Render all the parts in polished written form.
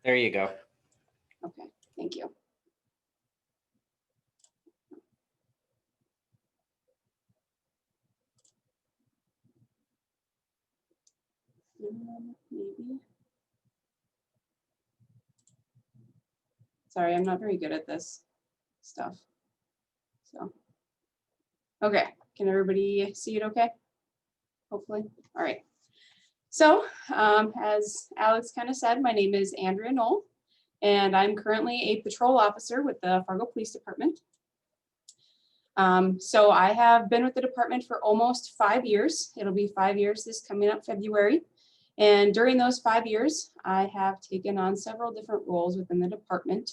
There you go. Okay, thank you. Maybe. Sorry, I'm not very good at this stuff. So, okay, can everybody see it okay? Hopefully, all right. So, as Alex kind of said, my name is Andrea Noll, and I'm currently a patrol officer with the Fargo Police Department. So I have been with the department for almost 5 years. It'll be 5 years this coming up February. And during those 5 years, I have taken on several different roles within the department.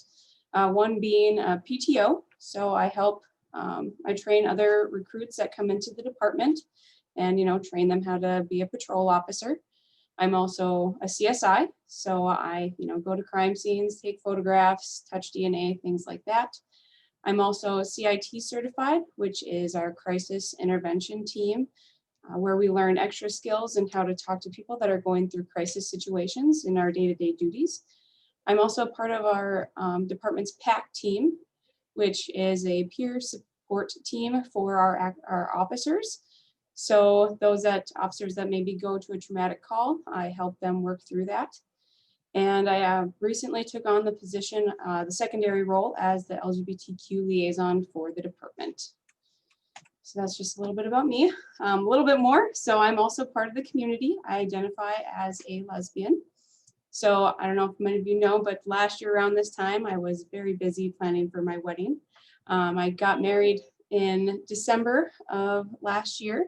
One being a PTO. So I help, I train other recruits that come into the department and, train them how to be a patrol officer. I'm also a CSI. So I, go to crime scenes, take photographs, touch DNA, things like that. I'm also CIT certified, which is our crisis intervention team, where we learn extra skills and how to talk to people that are going through crisis situations in our day-to-day duties. I'm also part of our department's PAC team, which is a peer support team for our officers. So those officers that maybe go to a traumatic call, I help them work through that. And I recently took on the position, the secondary role as the LGBTQ liaison for the department. So that's just a little bit about me. A little bit more. So I'm also part of the community. I identify as a lesbian. So I don't know if many of you know, but last year around this time, I was very busy planning for my wedding. I got married in December of last year.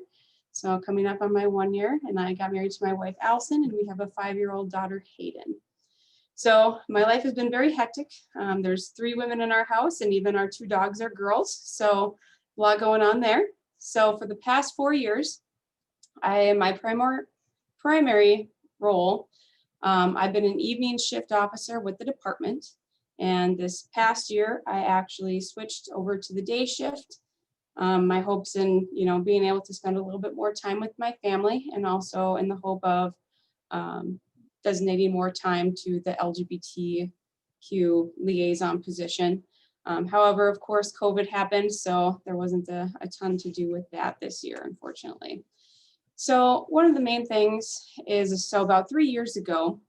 So coming up on my 1 year, and I got married to my wife, Allison, and we have a 5-year-old daughter, Hayden. So my life has been very hectic. There's 3 women in our house, and even our 2 dogs are girls. So a lot going on there. So for the past 4 years, my primary role, I've been an evening shift officer with the department. And this past year, I actually switched over to the day shift. My hopes in, being able to spend a little bit more time with my family, and also in the hope of designating more time to the LGBTQ liaison position. However, of course, COVID happened, so there wasn't a ton to do with that this year, unfortunately. So one of the main things is, so about 3 years ago,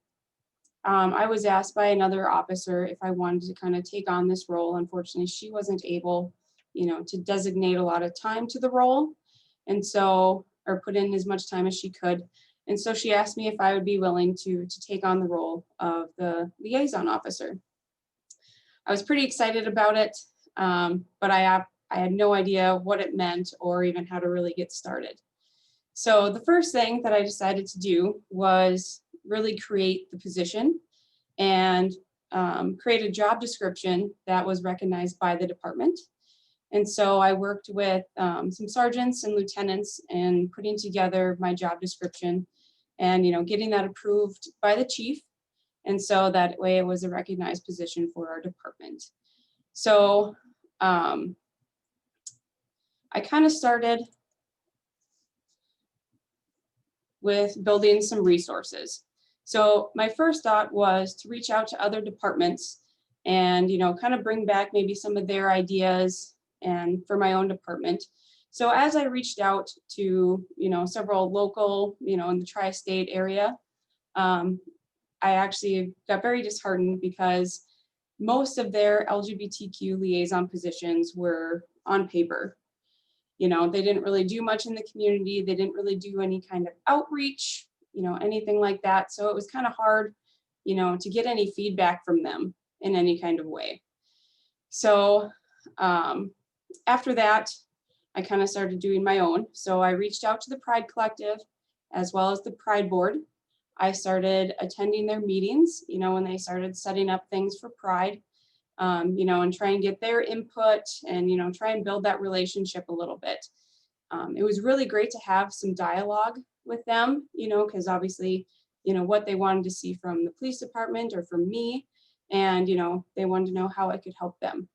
I was asked by another officer if I wanted to kind of take on this role. Unfortunately, she wasn't able, to designate a lot of time to the role, and so, or put in as much time as she could. And so she asked me if I would be willing to take on the role of the liaison officer. I was pretty excited about it, but I had no idea what it meant or even how to really get started. So the first thing that I decided to do was really create the position and create a job description that was recognized by the department. And so I worked with some sergeants and lieutenants in putting together my job description and, getting that approved by the chief. And so that way it was a recognized position for our department. So I kind of started with building some resources. So my first thought was to reach out to other departments and, kind of bring back maybe some of their ideas and for my own department. So as I reached out to, several local, in the tri-state area, I actually got very disheartened because most of their LGBTQ liaison positions were on paper. They didn't really do much in the community. They didn't really do any kind of outreach, anything like that. So it was kind of hard, to get any feedback from them in any kind of way. So after that, I kind of started doing my own. So I reached out to the Pride Collective as well as the Pride Board. I started attending their meetings, when they started setting up things for Pride, and try and get their input and, try and build that relationship a little bit. It was really great to have some dialogue with them, because obviously, what they wanted to see from the police department or from me, and, they wanted to know how I could help them.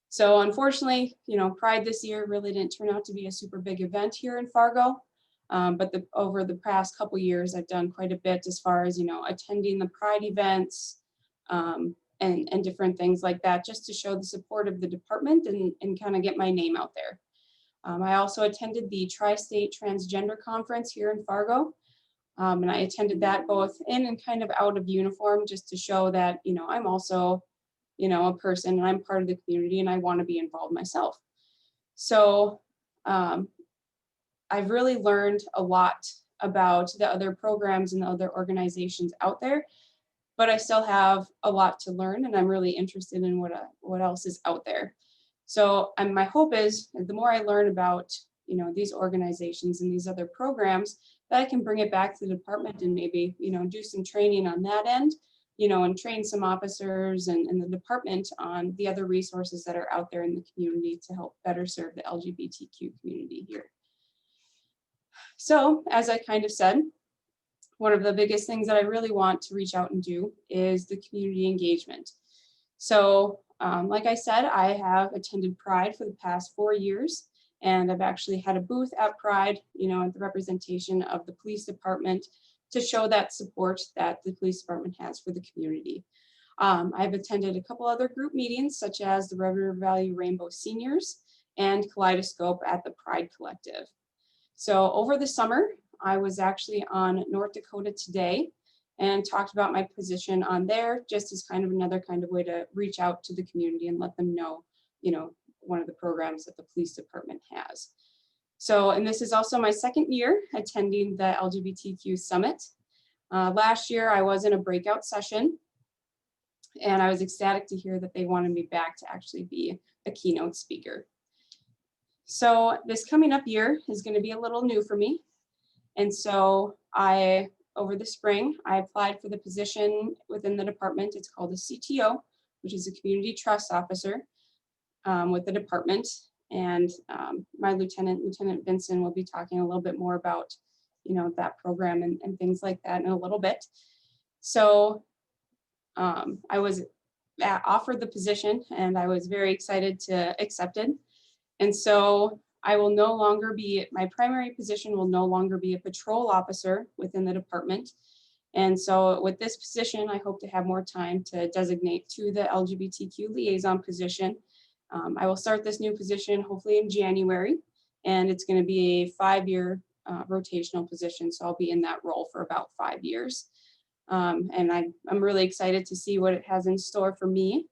So unfortunately, Pride this year really didn't turn out to be a super big event here in Fargo. But over the past couple years, I've done quite a bit as far as, attending the Pride events, and different things like that, just to show the support of the department and kind of get my name out there. I also attended the Tri-State Transgender Conference here in Fargo. And I attended that both in and kind of out of uniform, just to show that, I'm also, a person and I'm part of the community and I want to be involved myself. So I've really learned a lot about the other programs and the other organizations out there, but I still have a lot to learn and I'm really interested in what else is out there. So my hope is the more I learn about, these organizations and these other programs, that I can bring it back to the department and maybe, do some training on that end, and train some officers and the department on the other resources that are out there in the community to help better serve the LGBTQ community here. So as I kind of said, one of the biggest things that I really want to reach out and do is the community engagement. So like I said, I have attended Pride for the past 4 years, and I've actually had a booth at Pride, at the representation of the police department to show that support that the police department has for the community. I've attended a couple other group meetings, such as the River Valley Rainbow Seniors and Kaleidoscope at the Pride Collective. So over the summer, I was actually on North Dakota Today and talked about my position on there, just as kind of another kind of way to reach out to the community and let them know, one of the programs that the police department has. So, and this is also my second year attending the LGBTQ Summit. Last year, I was in a breakout session, and I was ecstatic to hear that they wanted me back to actually be a keynote speaker. So this coming up year is going to be a little new for me. And so over the spring, I applied for the position within the department. It's called a CTO, which is a community trust officer with the department. And my Lieutenant Vinson, will be talking a little bit more about, that program and things like that in a little bit. So I was offered the position and I was very excited to accept it. And so I will no longer be, my primary position will no longer be a patrol officer within the department. And so with this position, I hope to have more time to designate to the LGBTQ liaison position. I will start this new position hopefully in January, and it's going to be a 5-year rotational position. So I'll be in that role for about 5 years. And I'm really excited to see what it has in store for me,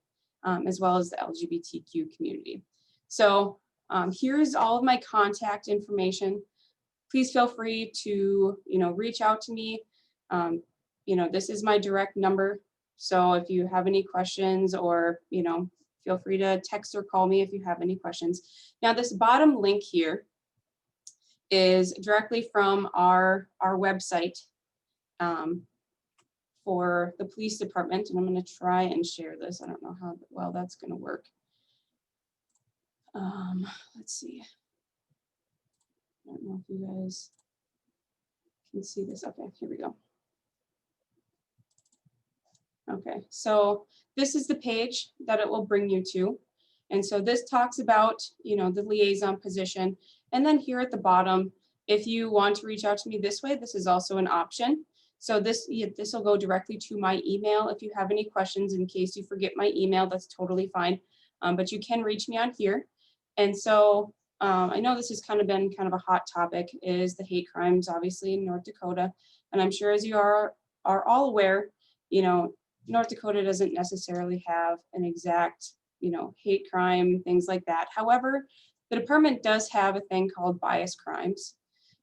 as well as the LGBTQ community. So here's all of my contact information. Please feel free to, reach out to me. This is my direct number. So if you have any questions or, feel free to text or call me if you have any questions. Now this bottom link here is directly from our website for the police department. And I'm going to try and share this. I don't know how well that's going to work. Let's see. I don't know if you guys can see this. Okay, here we go. Okay, so this is the page that it will bring you to. And so this talks about, the liaison position. And then here at the bottom, if you want to reach out to me this way, this is also an option. So this will go directly to my email. If you have any questions, in case you forget my email, that's totally fine. But you can reach me on here. And so I know this has kind of been a hot topic, is the hate crimes, obviously, in North Dakota. And I'm sure as you are all aware, North Dakota doesn't necessarily have an exact, hate crime, things like that. However, the department does have a thing called bias crimes.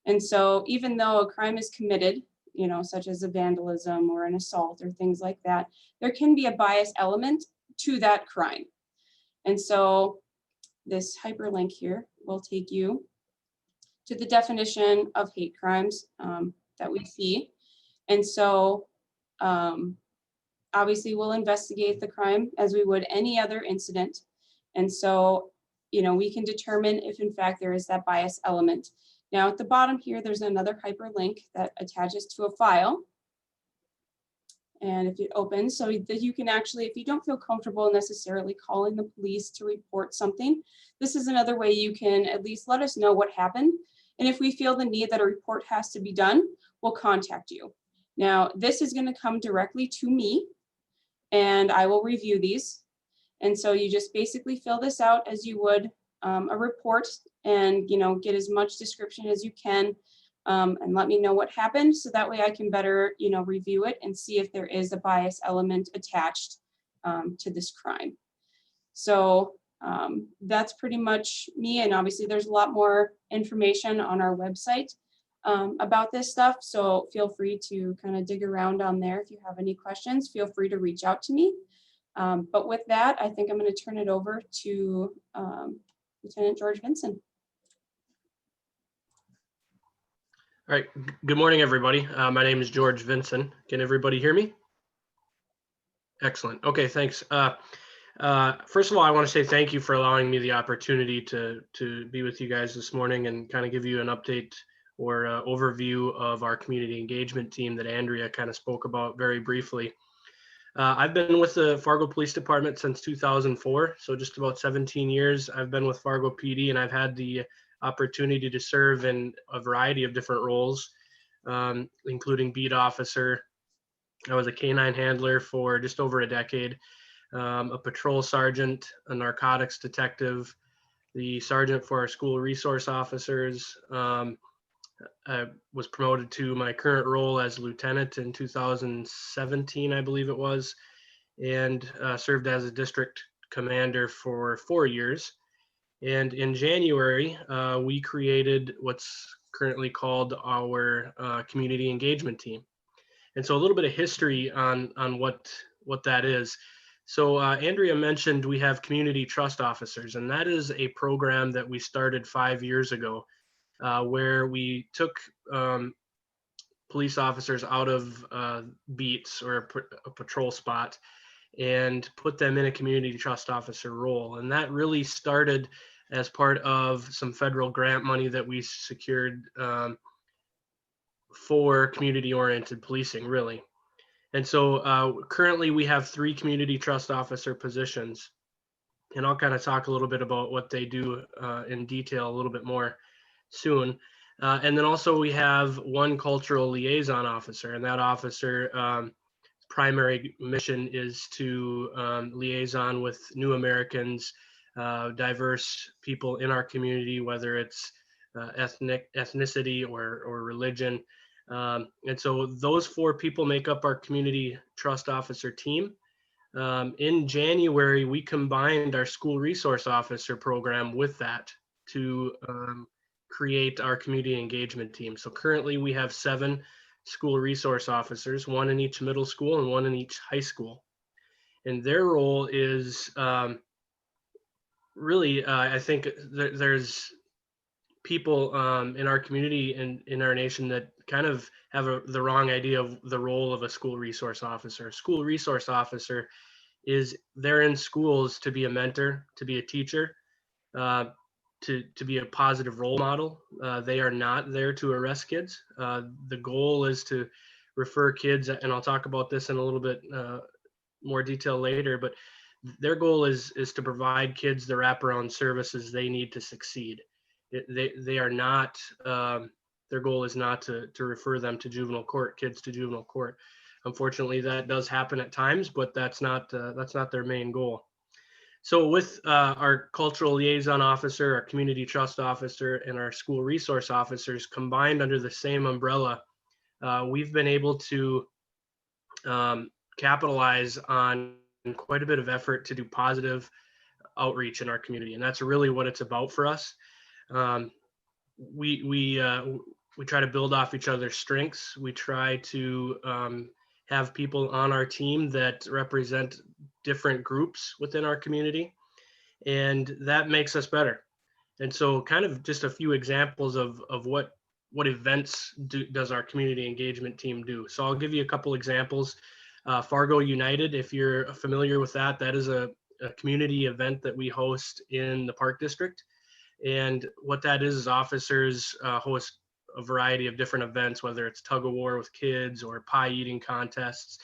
And so even though a crime is committed, such as a vandalism or an assault or things like that, there can be a bias element to that crime. And so this hyperlink here will take you to the definition of hate crimes that we see. And so obviously we'll investigate the crime as we would any other incident. And so, we can determine if in fact there is that bias element. Now at the bottom here, there's another hyperlink that attaches to a file. And if it opens, so that you can actually, if you don't feel comfortable necessarily calling the police to report something, this is another way you can at least let us know what happened. And if we feel the need that a report has to be done, we'll contact you. Now, this is going to come directly to me, and I will review these. And so you just basically fill this out as you would a report, and get as much description as you can, and let me know what happened, so that way I can better review it and see if there is a bias element attached to this crime. So that's pretty much me, and obviously there's a lot more information on our website about this stuff, so feel free to kind of dig around on there. If you have any questions, feel free to reach out to me. But with that, I think I'm going to turn it over to Lieutenant George Vinson. All right, good morning, everybody. My name is George Vinson. Can everybody hear me? Excellent. Okay, thanks. First of all, I want to say thank you for allowing me the opportunity to be with you guys this morning and kind of give you an update or overview of our community engagement team that Andrea kind of spoke about very briefly. I've been with the Fargo Police Department since 2004, so just about 17 years. I've been with Fargo PD, and I've had the opportunity to serve in a variety of different roles, including beat officer. I was a canine handler for just over a decade, a patrol sergeant, a narcotics detective, the sergeant for our school resource officers. I was promoted to my current role as lieutenant in 2017, I believe it was, and served as a district commander for 4 years. And in January, we created what's currently called our community engagement team. And so a little bit of history on what that is. So Andrea mentioned we have community trust officers, and that is a program that we started 5 years ago, where we took police officers out of beats or a patrol spot and put them in a community trust officer role. And that really started as part of some federal grant money that we secured for community-oriented policing, really. And so currently we have 3 community trust officer positions. And I'll kind of talk a little bit about what they do in detail a little bit more soon. And then also we have 1 cultural liaison officer, and that officer primary mission is to liaison with new Americans, diverse people in our community, whether it's ethnicity or religion. And so those 4 people make up our community trust officer team. In January, we combined our school resource officer program with that to create our community engagement team. So currently we have 7 school resource officers, 1 in each middle school and 1 in each high school. And their role is really, I think there's people in our community and in our nation that kind of have the wrong idea of the role of a school resource officer. A school resource officer is they're in schools to be a mentor, to be a teacher, to be a positive role model. They are not there to arrest kids. The goal is to refer kids, and I'll talk about this in a little bit more detail later, but their goal is to provide kids the wraparound services they need to succeed. They are not, their goal is not to refer them to juvenile court, kids to juvenile court. Unfortunately, that does happen at times, but that's not their main goal. So with our cultural liaison officer, our community trust officer, and our school resource officers combined under the same umbrella, we've been able to capitalize on quite a bit of effort to do positive outreach in our community. And that's really what it's about for us. We try to build off each other's strengths. We try to have people on our team that represent different groups within our community, and that makes us better. And so kind of just a few examples of what events does our community engagement team do. So I'll give you a couple examples. Fargo United, if you're familiar with that, that is a community event that we host in the Park District. And what that is officers host a variety of different events, whether it's tug of war with kids or pie eating contests,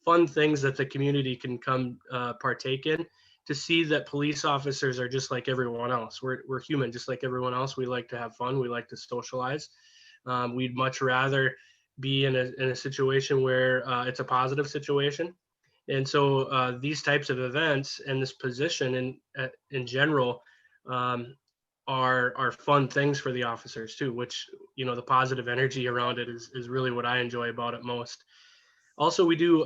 fun things that the community can come partake in to see that police officers are just like everyone else. We're human, just like everyone else. We like to have fun. We like to socialize. We'd much rather be in a situation where it's a positive situation. And so these types of events and this position in general um, are fun things for the officers too, which, you know, the positive energy around it is really what I enjoy about it most. Also, we do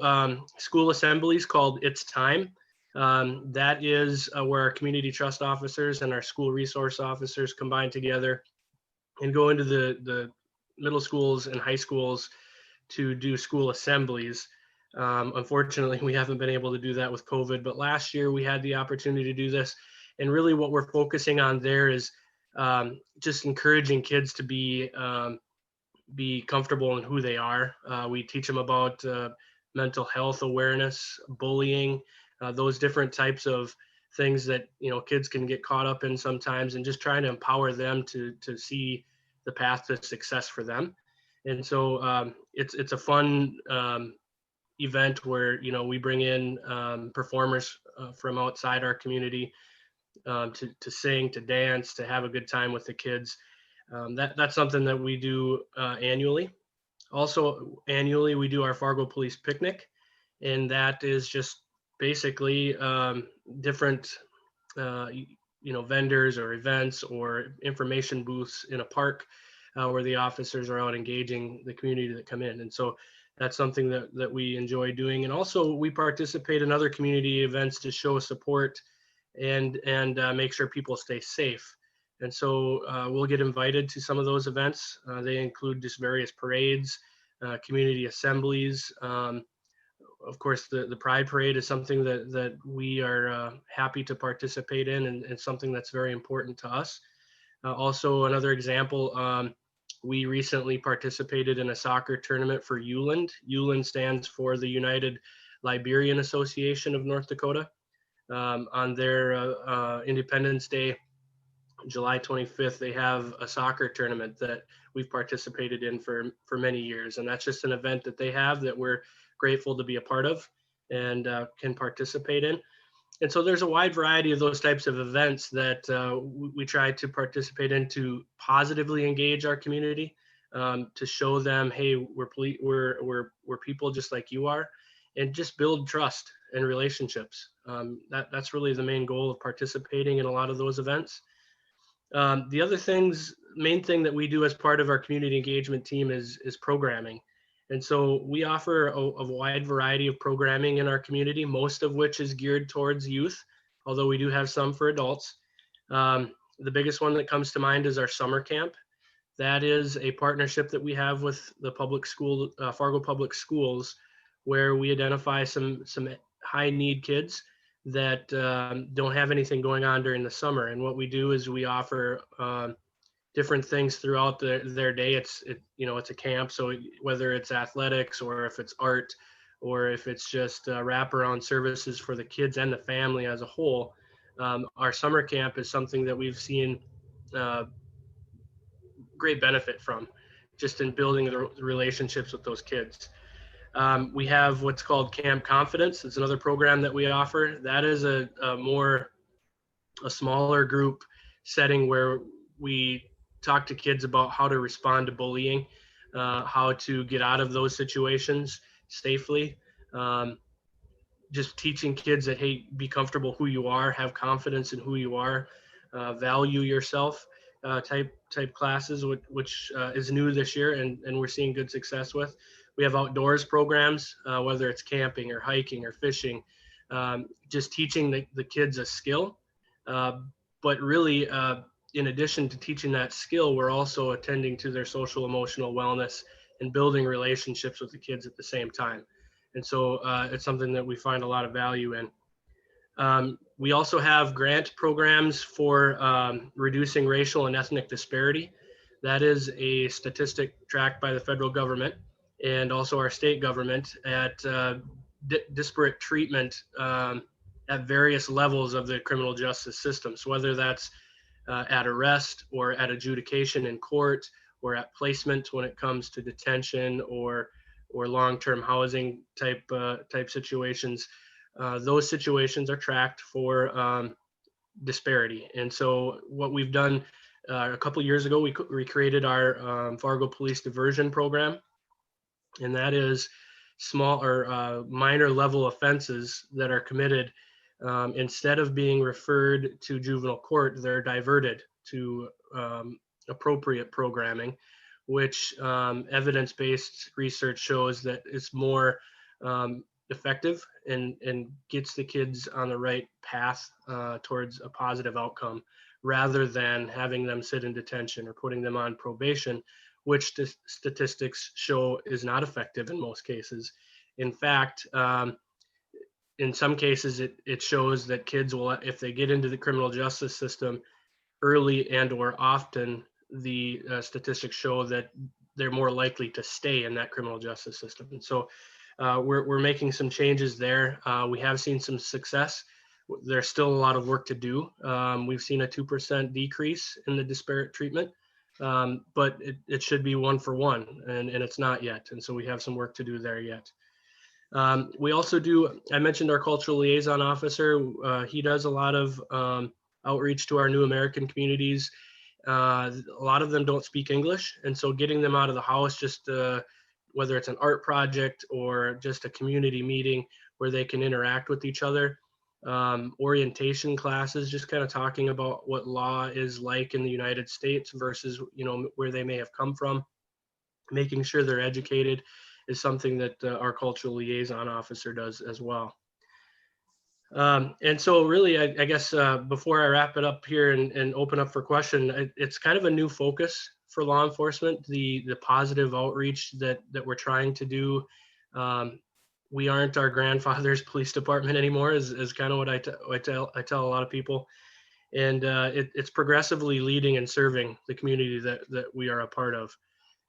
school assemblies called It's Time. That is where our community trust officers and our school resource officers combine together and go into the middle schools and high schools to do school assemblies. Unfortunately, we haven't been able to do that with COVID, but last year we had the opportunity to do this. And really what we're focusing on there is just encouraging kids to be comfortable in who they are. We teach them about mental health awareness, bullying, those different types of things that, you know, kids can get caught up in sometimes, and just trying to empower them to see the path to success for them. And so it's a fun event where, you know, we bring in performers from outside our community to sing, to dance, to have a good time with the kids. That's something that we do annually. Also, annually, we do our Fargo Police Picnic, and that is just basically different, vendors or events or information booths in a park where the officers are out engaging the community that come in. And so that's something that we enjoy doing. And also, we participate in other community events to show support and make sure people stay safe. And so we'll get invited to some of those events. They include just various parades, community assemblies. Of course, the Pride Parade is something that we are happy to participate in, and something that's very important to us. Also, another example, we recently participated in a soccer tournament for ULAND. ULAND stands for the United Liberian Association of North Dakota. On their Independence Day, July 25th, they have a soccer tournament that we've participated in for many years. And that's just an event that they have that we're grateful to be a part of and can participate in. And so there's a wide variety of those types of events that we try to participate in to positively engage our community, to show them, hey, we're people just like you are, and just build trust and relationships. That's really the main goal of participating in a lot of those events. The other main thing that we do as part of our community engagement team is programming. And so we offer a wide variety of programming in our community, most of which is geared towards youth, although we do have some for adults. The biggest one that comes to mind is our summer camp. That is a partnership that we have with the public school, Fargo Public Schools, where we identify some high need kids that don't have anything going on during the summer. And what we do is we offer different things throughout their day. It's a camp, so whether it's athletics or if it's art or if it's just wraparound services for the kids and the family as a whole, our summer camp is something that we've seen great benefit from, just in building the relationships with those kids. We have what's called Camp Confidence. It's another program that we offer. That is a smaller group setting where we talk to kids about how to respond to bullying, how to get out of those situations safely. Just teaching kids that, hey, be comfortable who you are, have confidence in who you are, value yourself, type classes, which is new this year, and we're seeing good success with. We have outdoors programs, whether it's camping or hiking or fishing, just teaching the kids a skill. But really, in addition to teaching that skill, we're also attending to their social emotional wellness and building relationships with the kids at the same time. And so it's something that we find a lot of value in. We also have grant programs for reducing racial and ethnic disparity. That is a statistic tracked by the federal government and also our state government at disparate treatment at various levels of the criminal justice system. So whether that's at arrest or at adjudication in court or at placement when it comes to detention or long-term housing type situations, those situations are tracked for disparity. And so what we've done a couple years ago, we created our Fargo Police Diversion Program, and that is small or minor level offenses that are committed. Instead of being referred to juvenile court, they're diverted to appropriate programming, which evidence-based research shows that it's more effective and gets the kids on the right path towards a positive outcome, rather than having them sit in detention or putting them on probation, which statistics show is not effective in most cases. In fact, in some cases, it shows that kids will, if they get into the criminal justice system early and or often, the statistics show that they're more likely to stay in that criminal justice system. And so we're making some changes there. We have seen some success. There's still a lot of work to do. We've seen a 2% decrease in the disparate treatment, but it should be 1 for 1, and it's not yet. And so we have some work to do there yet. We also do, I mentioned our cultural liaison officer. He does a lot of outreach to our new American communities. A lot of them don't speak English, and so getting them out of the house, just whether it's an art project or just a community meeting where they can interact with each other. Orientation classes, just kind of talking about what law is like in the United States versus, where they may have come from. Making sure they're educated is something that our cultural liaison officer does as well. And so really, I guess before I wrap it up here and open up for question, it's kind of a new focus for law enforcement, the positive outreach that we're trying to do. We aren't our grandfather's police department anymore, is kind of what I tell a lot of people. And it's progressively leading and serving the community that we are a part of,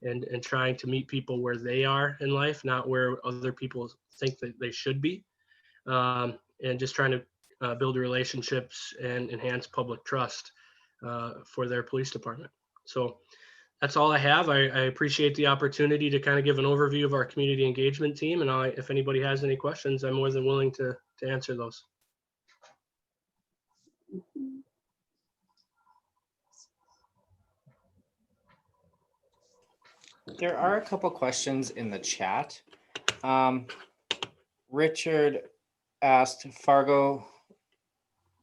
and trying to meet people where they are in life, not where other people think that they should be. And just trying to build relationships and enhance public trust for their police department. So that's all I have. I appreciate the opportunity to kind of give an overview of our community engagement team. And if anybody has any questions, I'm more than willing to answer those. There are a couple questions in the chat. Richard asked, Fargo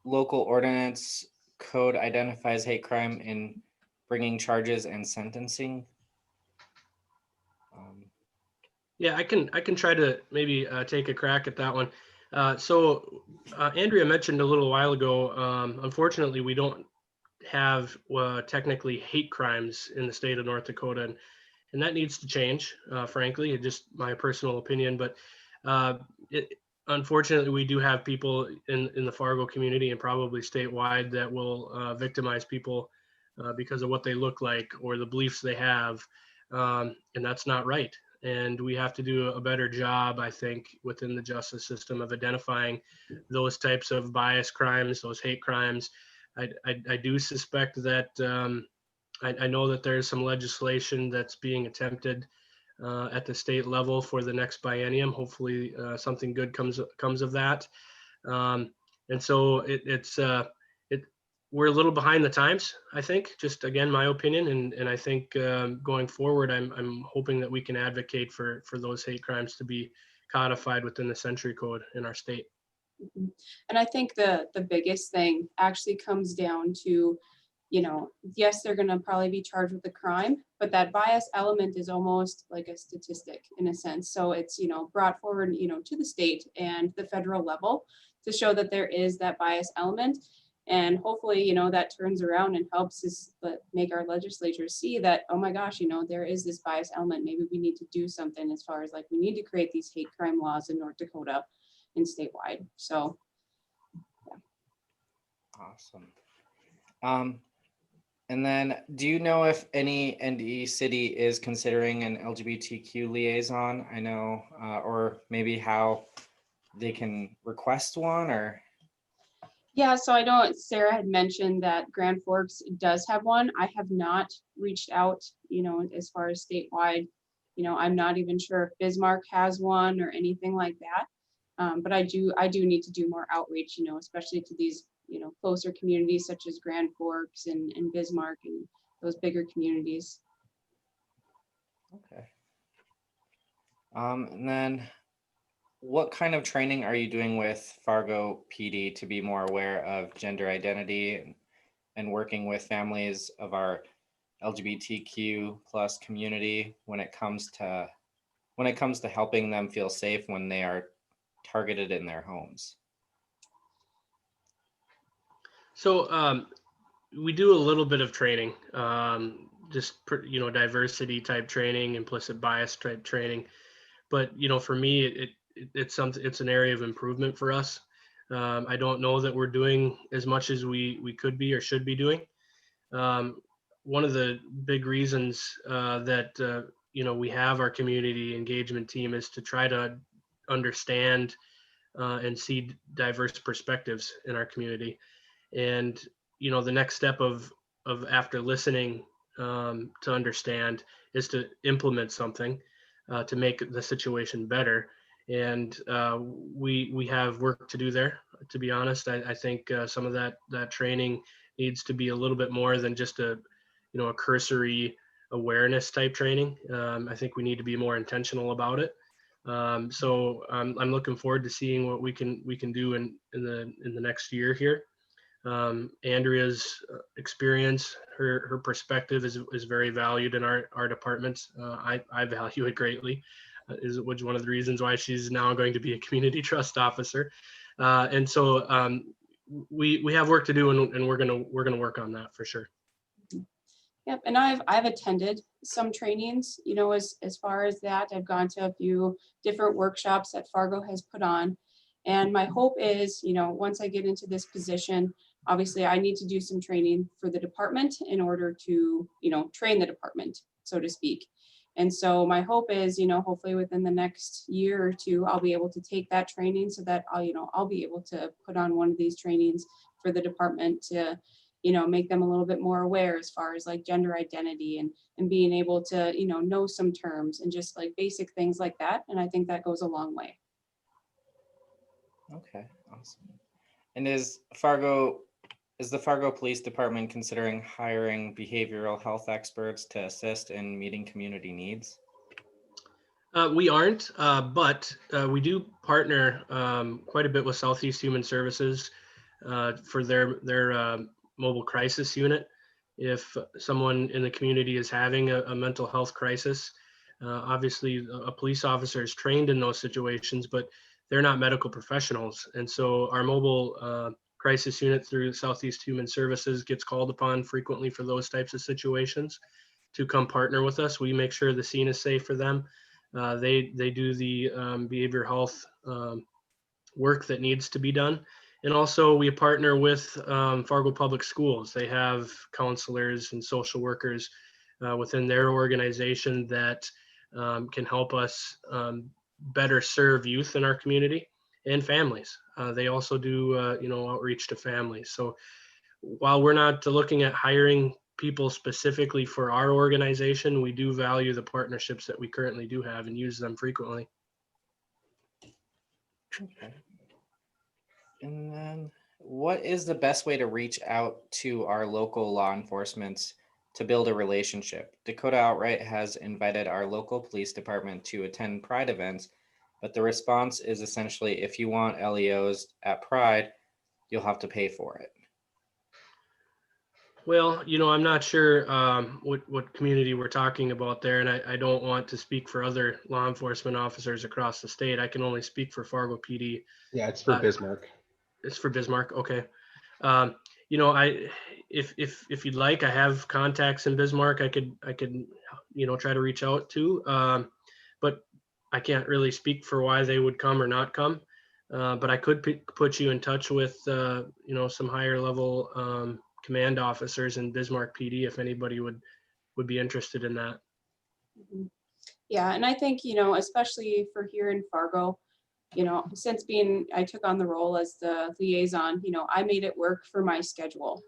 local ordinance code identifies hate crime in bringing charges and sentencing. Yeah, I can try to maybe take a crack at that one. So Andrea mentioned a little while ago, unfortunately, we don't have technically hate crimes in the state of North Dakota, and that needs to change, frankly, just my personal opinion. But unfortunately, we do have people in the Fargo community and probably statewide that will victimize people because of what they look like or the beliefs they have, and that's not right. And we have to do a better job, I think, within the justice system of identifying those types of bias crimes, those hate crimes. I do suspect that I know that there's some legislation that's being attempted at the state level for the next biennium. Hopefully something good comes of that. And so we're a little behind the times, I think, just again, my opinion. And I think going forward, I'm hoping that we can advocate for those hate crimes to be codified within the Century Code in our state. And I think the biggest thing actually comes down to, yes, they're going to probably be charged with a crime, but that bias element is almost like a statistic in a sense. So it's, brought forward, to the state and the federal level to show that there is that bias element. And hopefully, that turns around and helps us make our legislatures see that, oh my gosh, there is this bias element. Maybe we need to do something as far as we need to create these hate crime laws in North Dakota and statewide. So, yeah. Awesome. And then do you know if any ND city is considering an LGBTQ liaison? I know, or maybe how they can request one or? Yeah, so I know Sarah had mentioned that Grand Forks does have one. I have not reached out, as far as statewide. I'm not even sure if Bismarck has one or anything like that. But I do need to do more outreach, especially to these, closer communities such as Grand Forks and Bismarck and those bigger communities. Okay. And then what kind of training are you doing with Fargo PD to be more aware of gender identity and working with families of our LGBTQ plus community when it comes to helping them feel safe when they are targeted in their homes? So we do a little bit of training, diversity type training, implicit bias type training. But for me, it's an area of improvement for us. I don't know that we're doing as much as we could be or should be doing. One of the big reasons that we have our community engagement team is to try to understand and see diverse perspectives in our community. And the next step of after listening to understand is to implement something to make the situation better. And we have work to do there. To be honest, I think some of that training needs to be a little bit more than just a cursory awareness type training. I think we need to be more intentional about it. So I'm looking forward to seeing what we can do in the next year here. Andrea's experience, her perspective is very valued in our department. I value it greatly, which one of the reasons why she's now going to be a community trust officer. And so we have work to do, and we're gonna work on that for sure. Yep, and I've attended some trainings, as far as that. I've gone to a few different workshops that Fargo has put on. And my hope is, once I get into this position, obviously I need to do some training for the department in order to, train the department, so to speak. And so my hope is, hopefully within the next year or two, I'll be able to take that training so that I'll be able to put on one of these trainings for the department to, make them a little bit more aware as far as like gender identity and being able to, know some terms and just like basic things like that. And I think that goes a long way. Okay, awesome. And is the Fargo Police Department considering hiring behavioral health experts to assist in meeting community needs? We aren't, but we do partner quite a bit with Southeast Human Services for their mobile crisis unit. If someone in the community is having a mental health crisis, obviously a police officer is trained in those situations, but they're not medical professionals. And so our mobile crisis unit through Southeast Human Services gets called upon frequently for those types of situations to come partner with us. We make sure the scene is safe for them. They do the behavioral health work that needs to be done. And also we partner with Fargo Public Schools. They have counselors and social workers within their organization that can help us better serve youth in our community and families. They also do outreach to families. So while we're not looking at hiring people specifically for our organization, we do value the partnerships that we currently do have and use them frequently. Okay. And then what is the best way to reach out to our local law enforcement to build a relationship? Dakota Outright has invited our local police department to attend Pride events, but the response is essentially, if you want LEOs at Pride, you'll have to pay for it. Well, I'm not sure what community we're talking about there, and I don't want to speak for other law enforcement officers across the state. I can only speak for Fargo PD. Yeah, it's for Bismarck. It's for Bismarck. Okay. If you'd like, I have contacts in Bismarck. I could try to reach out to, but I can't really speak for why they would come or not come. But I could put you in touch with some higher level command officers in Bismarck PD if anybody would be interested in that. Yeah, and I think especially for here in Fargo, since I took on the role as the liaison, I made it work for my schedule.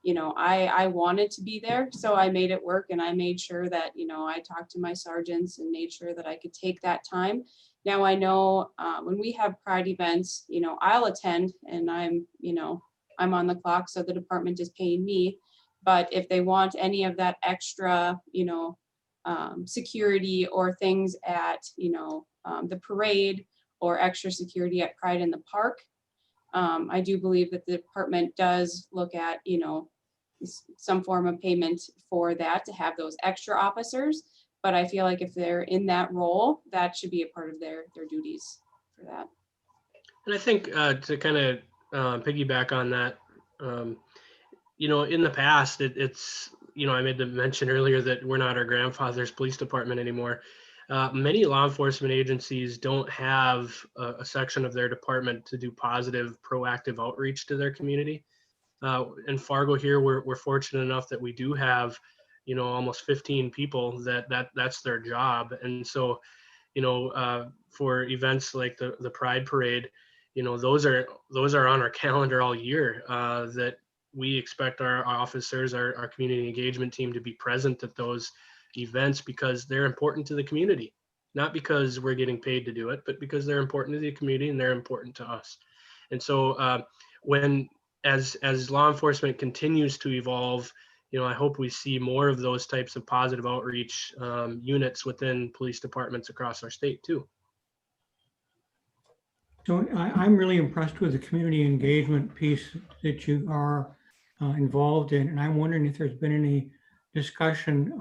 I wanted to be there, so I made it work, and I made sure that, I talked to my sergeants and made sure that I could take that time Now I know when we have pride events, I'll attend and I'm on the clock, so the department is paying me. But if they want any of that extra, security or things at, the parade or extra security at Pride in the Park, I do believe that the department does look at, some form of payment for that, to have those extra officers. But I feel like if they're in that role, that should be a part of their duties for that. And I think to kind of piggyback on that, in the past, it's, I made the mention earlier that we're not our grandfather's police department anymore. Many law enforcement agencies don't have a section of their department to do positive, proactive outreach to their community. In Fargo here, we're fortunate enough that we do have, almost 15 people that's their job. And so, for events like the Pride Parade, those are on our calendar all year, that we expect our officers, our community engagement team, to be present at those events because they're important to the community, not because we're getting paid to do it, but because they're important to the community and they're important to us. And so when as law enforcement continues to evolve, I hope we see more of those types of positive outreach units within police departments across our state too. So I'm really impressed with the community engagement piece that you are involved in, and I'm wondering if there's been any discussion.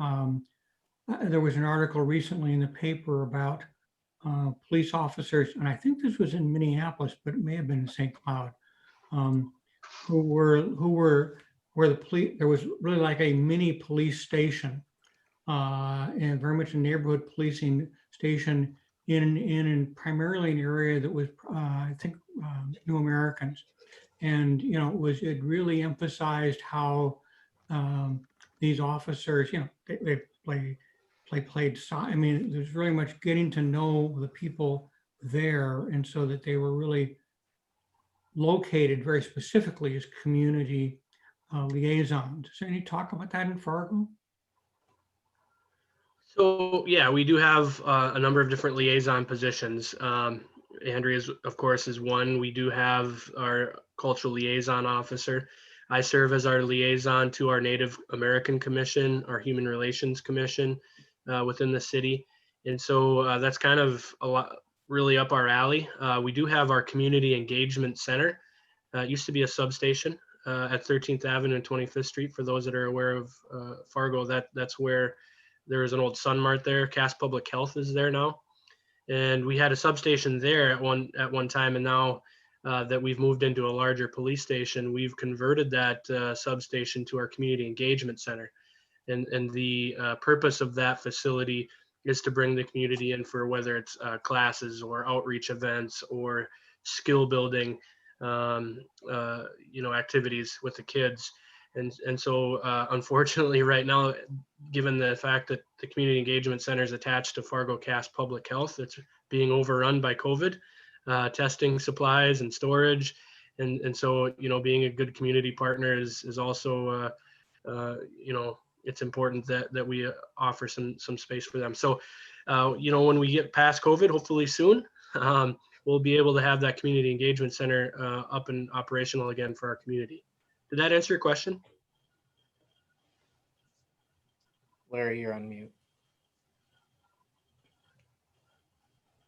There was an article recently in the paper about police officers, and I think this was in Minneapolis, but it may have been in St. Cloud, who were where the police, there was really like a mini police station, and very much a neighborhood policing station in primarily an area that was, I think, New Americans. And, it really emphasized how these officers, they played, I mean, there's really much getting to know the people there. And so that they were really located very specifically as community liaisons. Is there any talk about that in Fargo? So yeah, we do have a number of different liaison positions. Andrea's, of course, is one. We do have our cultural liaison officer. I serve as our liaison to our Native American Commission, our Human Relations Commission within the city. And so that's kind of a lot, really up our alley. We do have our Community Engagement Center. It used to be a substation at 13th Avenue and 25th Street. For those that are aware of Fargo, that's where there was an old Sun Mart there. Cass Public Health is there now. And we had a substation there at one time. And now that we've moved into a larger police station, we've converted that substation to our Community Engagement Center. And the purpose of that facility is to bring the community in for whether it's classes or outreach events or skill building, activities with the kids. And so unfortunately right now, given the fact that the Community Engagement Center is attached to Fargo Cass Public Health, it's being overrun by COVID, testing supplies and storage. And so, being a good community partner is also, it's important that we offer some space for them. So, when we get past COVID, hopefully soon, we'll be able to have that Community Engagement Center up and operational again for our community. Did that answer your question? Larry, you're on mute.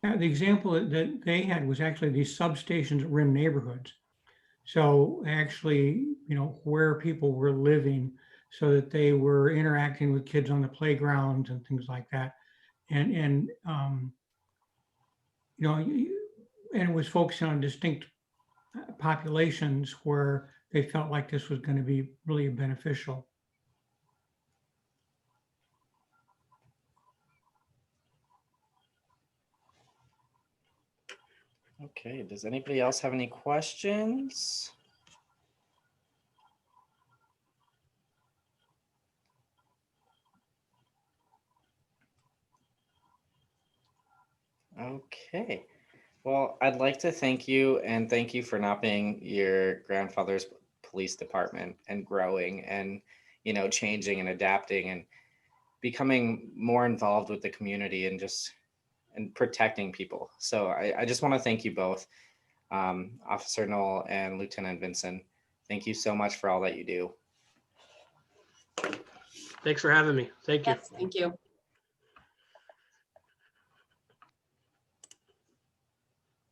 The example that they had was actually these substations that were in neighborhoods. So actually, where people were living, so that they were interacting with kids on the playgrounds and things like that. And it was focusing on distinct populations where they felt like this was going to be really beneficial. Okay, does anybody else have any questions? Okay, well, I'd like to thank you, and thank you for not being your grandfather's police department and growing and, changing and adapting and becoming more involved with the community and just and protecting people. So I just want to thank you both, Officer Noll and Lieutenant Vinson. Thank you so much for all that you do. Thanks for having me. Thank you. Yes, thank you.